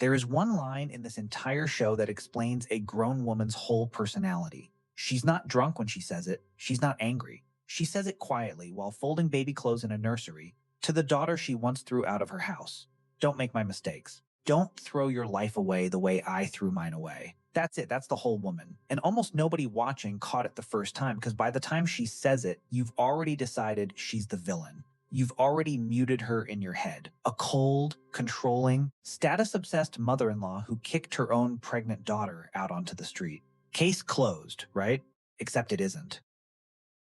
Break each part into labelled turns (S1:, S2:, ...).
S1: There is one line in this entire show that explains a grown woman's whole personality. She's not drunk when she says it. She's not angry. She says it quietly while folding baby clothes in a nursery to the daughter she once threw out of her house. Don't make my mistakes. Don't throw your life away the way I threw mine away. That's it. That's the whole woman. And almost nobody watching caught it the first time because by the time she says it, you've already decided she's the villain. You've already muted her in your head. A cold, controlling, status-obsessed mother-in-law who kicked her own pregnant daughter out onto the street. Case closed, right? Except it isn't.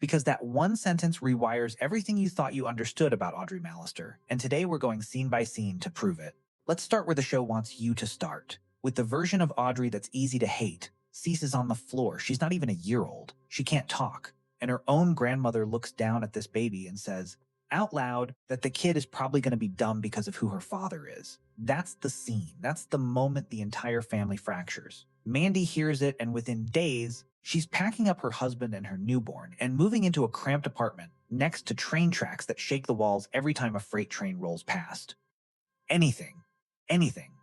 S1: Because that one sentence rewires everything you thought you understood about Audrey McAllister, and today we're going scene by scene to prove it. Let's start where the show wants you to start, with the version of Audrey that's easy to hate. Ceases on the floor. She's not even a year old. She can't talk. And her own grandmother looks down at this baby and says, out loud, that the kid is probably going to be dumb because of who her father is. That's the scene. That's the moment the entire family fractures. Mandy hears it, and within days, she's packing up her husband and her newborn and moving into a cramped apartment next to train tracks that shake the walls every time a freight train rolls past. Anything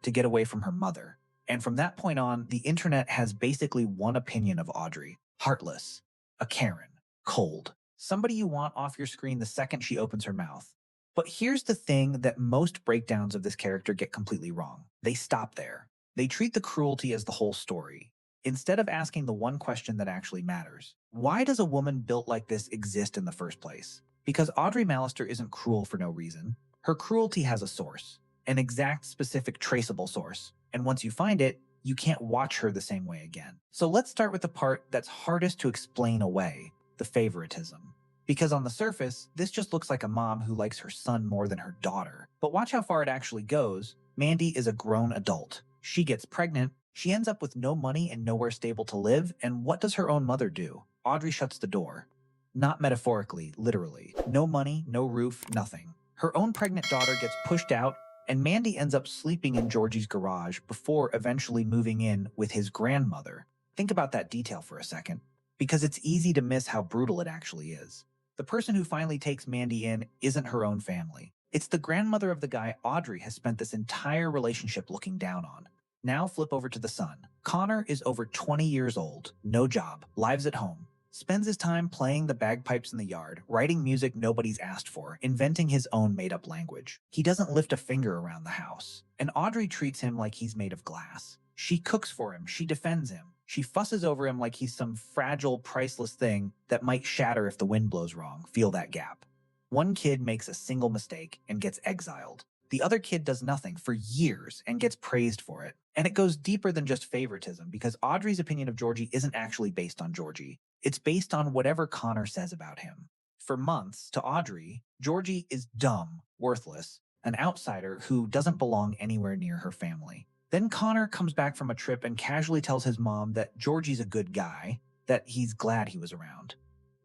S1: to get away from her mother. And from that point on, the internet has basically one opinion of Audrey. Heartless. A Karen. Cold. Somebody you want off your screen the second she opens her mouth. But here's the thing that most breakdowns of this character get completely wrong. They stop there. They treat the cruelty as the whole story, instead of asking the one question that actually matters. Why does a woman built like this exist in the first place? Because Audrey McAllister isn't cruel for no reason. Her cruelty has a source, an exact, specific, traceable source. And once you find it, you can't watch her the same way again. So let's start with the part that's hardest to explain away, the favoritism. Because on the surface, this just looks like a mom who likes her son more than her daughter. But watch how far it actually goes. Mandy is a grown adult. She gets pregnant, she ends up with no money and nowhere stable to live, and what does her own mother do? Audrey shuts the door. Not metaphorically, literally. No money, no roof, nothing. Her own pregnant daughter gets pushed out, and Mandy ends up sleeping in Georgie's garage before eventually moving in with his grandmother. Think about that detail for a second, because it's easy to miss how brutal it actually is. The person who finally takes Mandy in isn't her own family. It's the grandmother of the guy Audrey has spent this entire relationship looking down on. Now flip over to the son. Connor is over 20 years old, no job, lives at home, spends his time playing the bagpipes in the yard, writing music nobody's asked for, inventing his own made-up language. He doesn't lift a finger around the house. And Audrey treats him like he's made of glass. She cooks for him, she defends him. She fusses over him like he's some fragile, priceless thing that might shatter if the wind blows wrong. Feel that gap. One kid makes a single mistake and gets exiled. The other kid does nothing for years and gets praised for it. And it goes deeper than just favoritism because Audrey's opinion of Georgie isn't actually based on Georgie. It's based on whatever Connor says about him. For months, to Audrey, Georgie is dumb, worthless, an outsider who doesn't belong anywhere near her family. Then Connor comes back from a trip and casually tells his mom that Georgie's a good guy, that he's glad he was around.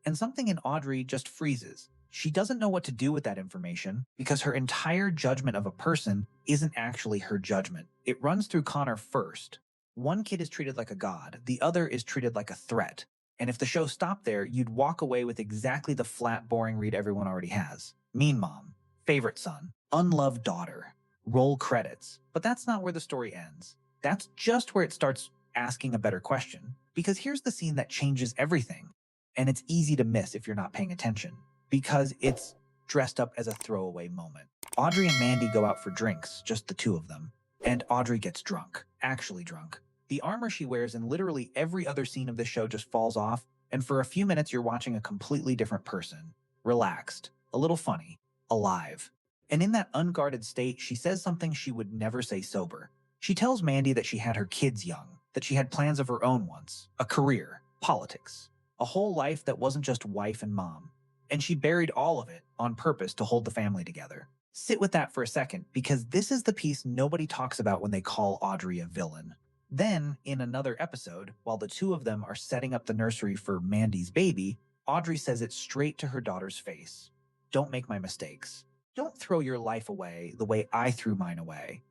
S1: And something in Audrey just freezes. She doesn't know what to do with that information because her entire judgment of a person isn't actually her judgment. It runs through Connor first. One kid is treated like a god, the other is treated like a threat. And if the show stopped there, you'd walk away with exactly the flat, boring read everyone already has. Mean mom, favorite son, unloved daughter. Roll credits. But that's not where the story ends. That's just where it starts asking a better question. Because here's the scene that changes everything. And it's easy to miss if you're not paying attention. Because it's dressed up as a throwaway moment. Audrey and Mandy go out for drinks, just the two of them. And Audrey gets drunk. Actually drunk. The armor she wears in literally every other scene of this show just falls off, and for a few minutes you're watching a completely different person. Relaxed. A little funny. Alive. And in that unguarded state, she says something she would never say sober. She tells Mandy that she had her kids young, that she had plans of her own once, a career, politics, a whole life that wasn't just wife and mom. And she buried all of it on purpose to hold the family together. Sit with that for a second, because this is the piece nobody talks about when they call Audrey a villain. Then, in another episode, while the two of them are setting up the nursery for Mandy's baby, Audrey says it straight to her daughter's face. Don't make my mistakes. Don't throw your life away the way I threw mine away.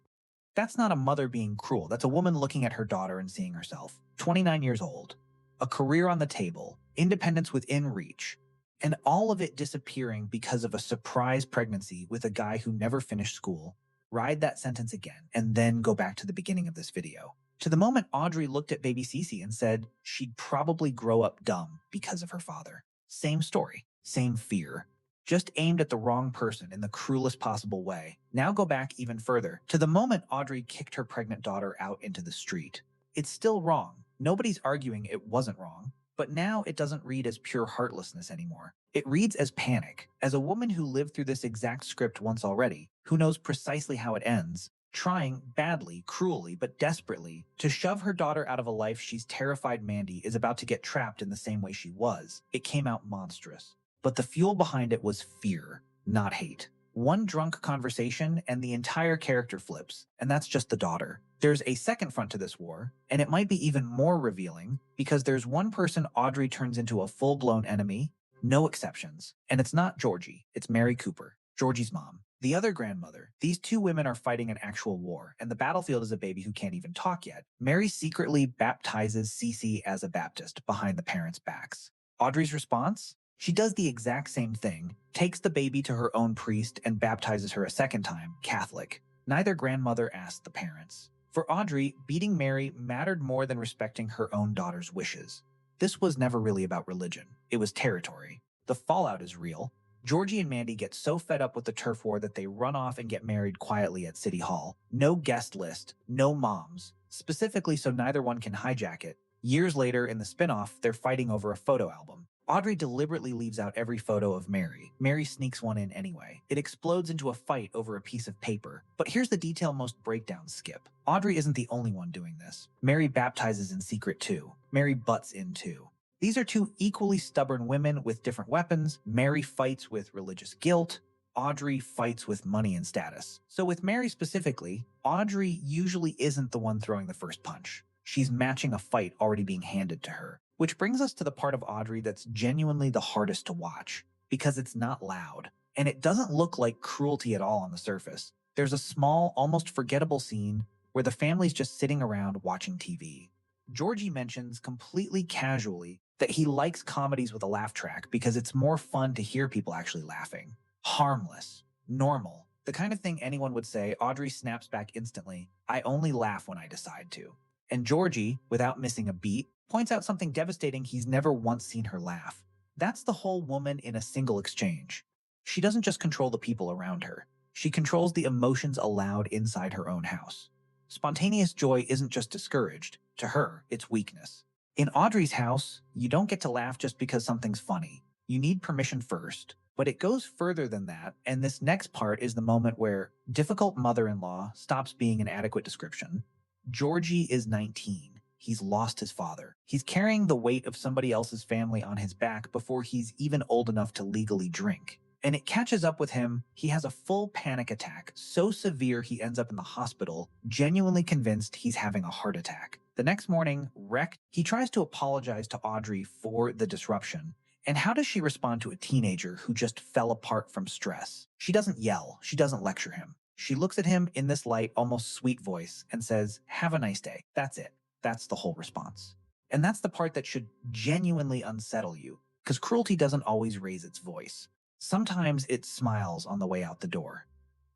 S1: That's not a mother being cruel. That's a woman looking at her daughter and seeing herself. 29 years old. A career on the table. Independence within reach. And all of it disappearing because of a surprise pregnancy with a guy who never finished school. Ride that sentence again, and then go back to the beginning of this video. To the moment Audrey looked at baby Cece and said she'd probably grow up dumb because of her father. Same story, same fear, just aimed at the wrong person in the cruelest possible way. Now go back even further, to the moment Audrey kicked her pregnant daughter out into the street. It's still wrong. Nobody's arguing it wasn't wrong. But now it doesn't read as pure heartlessness anymore. It reads as panic, as a woman who lived through this exact script once already, who knows precisely how it ends, trying badly, cruelly, but desperately to shove her daughter out of a life she's terrified Mandy is about to get trapped in the same way she was. It came out monstrous. But the fuel behind it was fear, not hate. One drunk conversation and the entire character flips, and that's just the daughter. There's a second front to this war, and it might be even more revealing because there's one person Audrey turns into a full-blown enemy, no exceptions. And it's not Georgie, it's Mary Cooper, Georgie's mom. The other grandmother. These two women are fighting an actual war, and the battlefield is a baby who can't even talk yet. Mary secretly baptizes Cece as a Baptist behind the parents' backs. Audrey's response? She does the exact same thing, takes the baby to her own priest and baptizes her a second time, Catholic. Neither grandmother asked the parents. For Audrey, beating Mary mattered more than respecting her own daughter's wishes. This was never really about religion. It was territory. The fallout is real. Georgie and Mandy get so fed up with the turf war that they run off and get married quietly at City Hall. No guest list, no moms, specifically so neither one can hijack it. Years later, in the spin-off, they're fighting over a photo album. Audrey deliberately leaves out every photo of Mary. Mary sneaks one in anyway. It explodes into a fight over a piece of paper. But here's the detail most breakdowns skip. Audrey isn't the only one doing this. Mary baptizes in secret too. Mary butts in too. These are two equally stubborn women with different weapons. Mary fights with religious guilt. Audrey fights with money and status. So with Mary specifically, Audrey usually isn't the one throwing the first punch. She's matching a fight already being handed to her. Which brings us to the part of Audrey that's genuinely the hardest to watch, because it's not loud. And it doesn't look like cruelty at all on the surface. There's a small, almost forgettable scene where the family's just sitting around watching TV. Georgie mentions completely casually that he likes comedies with a laugh track because it's more fun to hear people actually laughing. Harmless. Normal. The kind of thing anyone would say. Audrey snaps back instantly. I only laugh when I decide to. And Georgie, without missing a beat, points out something devastating he's never once seen her laugh. That's the whole woman in a single exchange. She doesn't just control the people around her. She controls the emotions allowed inside her own house. Spontaneous joy isn't just discouraged. To her, it's weakness. In Audrey's house, you don't get to laugh just because something's funny. You need permission first. But it goes further than that, and this next part is the moment where difficult mother-in-law stops being an adequate description. Georgie is 19. He's lost his father. He's carrying the weight of somebody else's family on his back before he's even old enough to legally drink. And it catches up with him. He has a full panic attack, so severe he ends up in the hospital, genuinely convinced he's having a heart attack. The next morning, wrecked, he tries to apologize to Audrey for the disruption. And how does she respond to a teenager who just fell apart from stress? She doesn't yell. She doesn't lecture him. She looks at him in this light, almost sweet voice and says, "Have a nice day." That's it. That's the whole response. And that's the part that should genuinely unsettle you, because cruelty doesn't always raise its voice. Sometimes it smiles on the way out the door.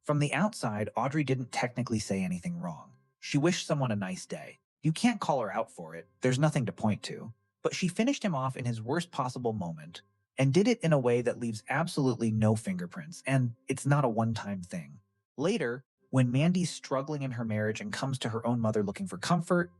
S1: From the outside, Audrey didn't technically say anything wrong. She wished someone a nice day. You can't call her out for it. There's nothing to point to. But she finished him off in his worst possible moment and did it in a way that leaves absolutely no fingerprints, and it's not a one-time thing. Later, when Mandy's struggling in her marriage and comes to her own mother looking for comfort,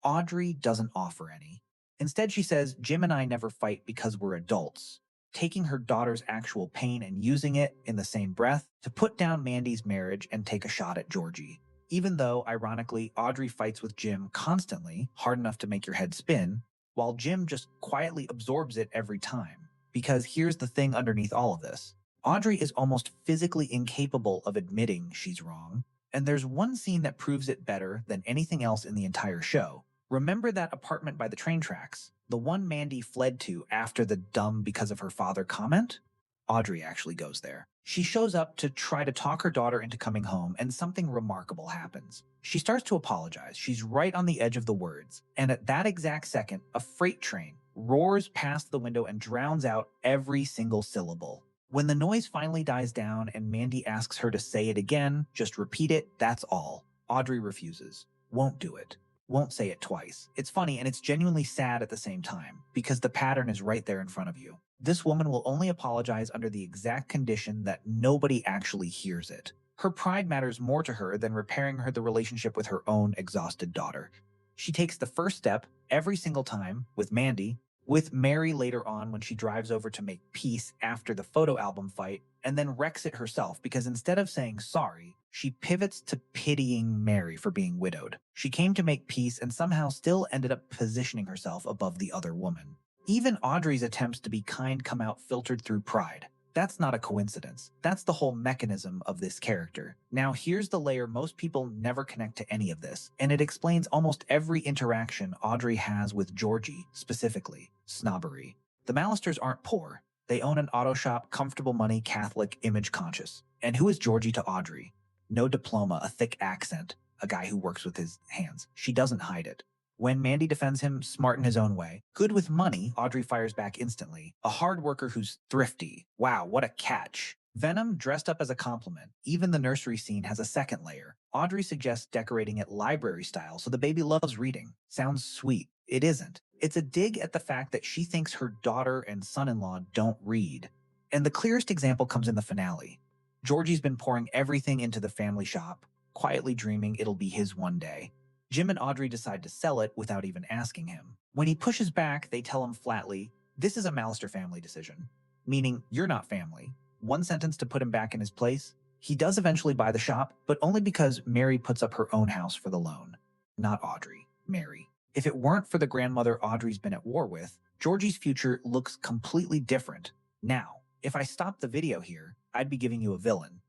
S1: Audrey doesn't offer any. Instead, she says, "Jim and I never fight because we're adults," taking her daughter's actual pain and using it in the same breath to put down Mandy's marriage and take a shot at Georgie. Even though, ironically, Audrey fights with Jim constantly, hard enough to make your head spin, while Jim just quietly absorbs it every time. Because here's the thing underneath all of this. Audrey is almost physically incapable of admitting she's wrong, and there's one scene that proves it better than anything else in the entire show. Remember that apartment by the train tracks? The one Mandy fled to after the dumb because of her father comment? Audrey actually goes there. She shows up to try to talk her daughter into coming home, and something remarkable happens. She starts to apologize. She's right on the edge of the words. And at that exact second, a freight train roars past the window and drowns out every single syllable. When the noise finally dies down and Mandy asks her to say it again, just repeat it, that's all. Audrey refuses. Won't do it. Won't say it twice. It's funny and it's genuinely sad at the same time, because the pattern is right there in front of you. This woman will only apologize under the exact condition that nobody actually hears it. Her pride matters more to her than repairing the relationship with her own exhausted daughter. She takes the first step every single time with Mandy, with Mary later on when she drives over to make peace after the photo album fight, and then wrecks it herself because instead of saying sorry, she pivots to pitying Mary for being widowed. She came to make peace and somehow still ended up positioning herself above the other woman. Even Audrey's attempts to be kind come out filtered through pride. That's not a coincidence. That's the whole mechanism of this character. Now here's the layer most people never connect to any of this, and it explains almost every interaction Audrey has with Georgie, specifically, Snobbery. The McAllisters aren't poor. They own an auto shop, comfortable money, Catholic, image conscious. And who is Georgie to Audrey? No diploma, a thick accent, a guy who works with his hands. She doesn't hide it. When Mandy defends him, smart in his own way, good with money, Audrey fires back instantly. A hard worker who's thrifty. Wow, what a catch. Venom dressed up as a compliment. Even the nursery scene has a second layer. Audrey suggests decorating it library style so the baby loves reading. Sounds sweet. It isn't. It's a dig at the fact that she thinks her daughter and son-in-law don't read. And the clearest example comes in the finale. Georgie's been pouring everything into the family shop, quietly dreaming it'll be his one day. Jim and Audrey decide to sell it without even asking him. When he pushes back, they tell him flatly, "This is a McAllister family decision," meaning you're not family. One sentence to put him back in his place. He does eventually buy the shop, but only because Mary puts up her own house for the loan. Not Audrey, Mary. If it weren't for the grandmother Audrey's been at war with, Georgie's future looks completely different. Now, if I stopped the video here, I'd be giving you a villain.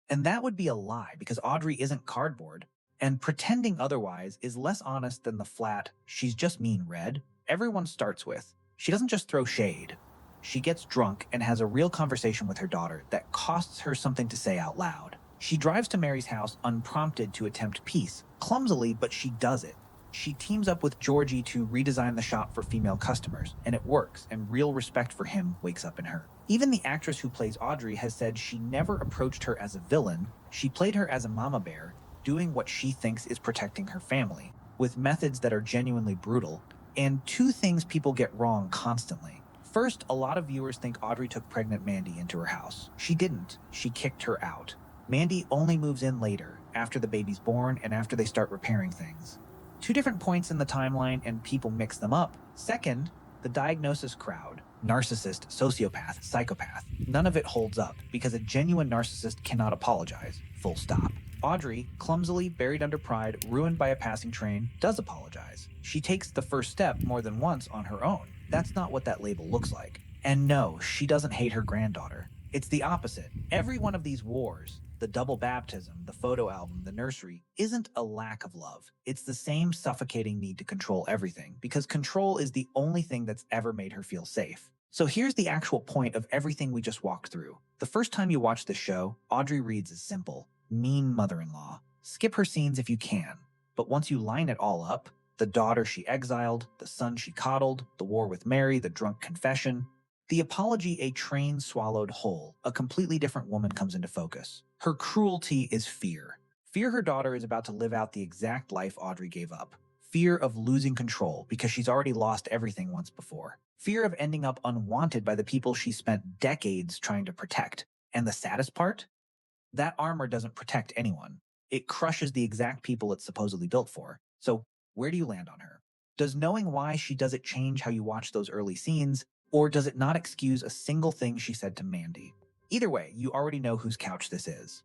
S1: And that would be a lie because Audrey isn't cardboard. And pretending otherwise is less honest than the flat, "she's just mean red" everyone starts with. She doesn't just throw shade. She gets drunk and has a real conversation with her daughter that costs her something to say out loud. She drives to Mary's house unprompted to attempt peace, clumsily, but she does it. She teams up with Georgie to redesign the shop for female customers, and it works, and real respect for him wakes up in her. Even the actress who plays Audrey has said she never approached her as a villain, she played her as a mama bear, doing what she thinks is protecting her family, with methods that are genuinely brutal. And two things people get wrong constantly. First, a lot of viewers think Audrey took pregnant Mandy into her house. She didn't. She kicked her out. Mandy only moves in later, after the baby's born and after they start repairing things. Two different points in the timeline and people mix them up. Second, the diagnosis crowd. Narcissist, sociopath, psychopath. None of it holds up because a genuine narcissist cannot apologize. Full stop. Audrey, clumsily buried under pride, ruined by a passing train, does apologize. She takes the first step more than once on her own. That's not what that label looks like. And no, she doesn't hate her granddaughter. It's the opposite. Every one of these wars, the double baptism, the photo album, the nursery, isn't a lack of love. It's the same suffocating need to control everything, because control is the only thing that's ever made her feel safe. So here's the actual point of everything we just walked through. The first time you watch this show, Audrey Reed's is simple. Mean mother-in-law. Skip her scenes if you can. But once you line it all up, the daughter she exiled, the son she coddled, the war with Mary, the drunk confession, the apology a train swallowed whole, a completely different woman comes into focus. Her cruelty is fear. Fear her daughter is about to live out the exact life Audrey gave up. Fear of losing control because she's already lost everything once before. Fear of ending up unwanted by the people she spent decades trying to protect. And the saddest part? That armor doesn't protect anyone. It crushes the exact people it's supposedly built for. So where do you land on her? Does knowing why she does it change how you watch those early scenes, or does it not excuse a single thing she said to Mandy? Either way, you already know whose couch this is.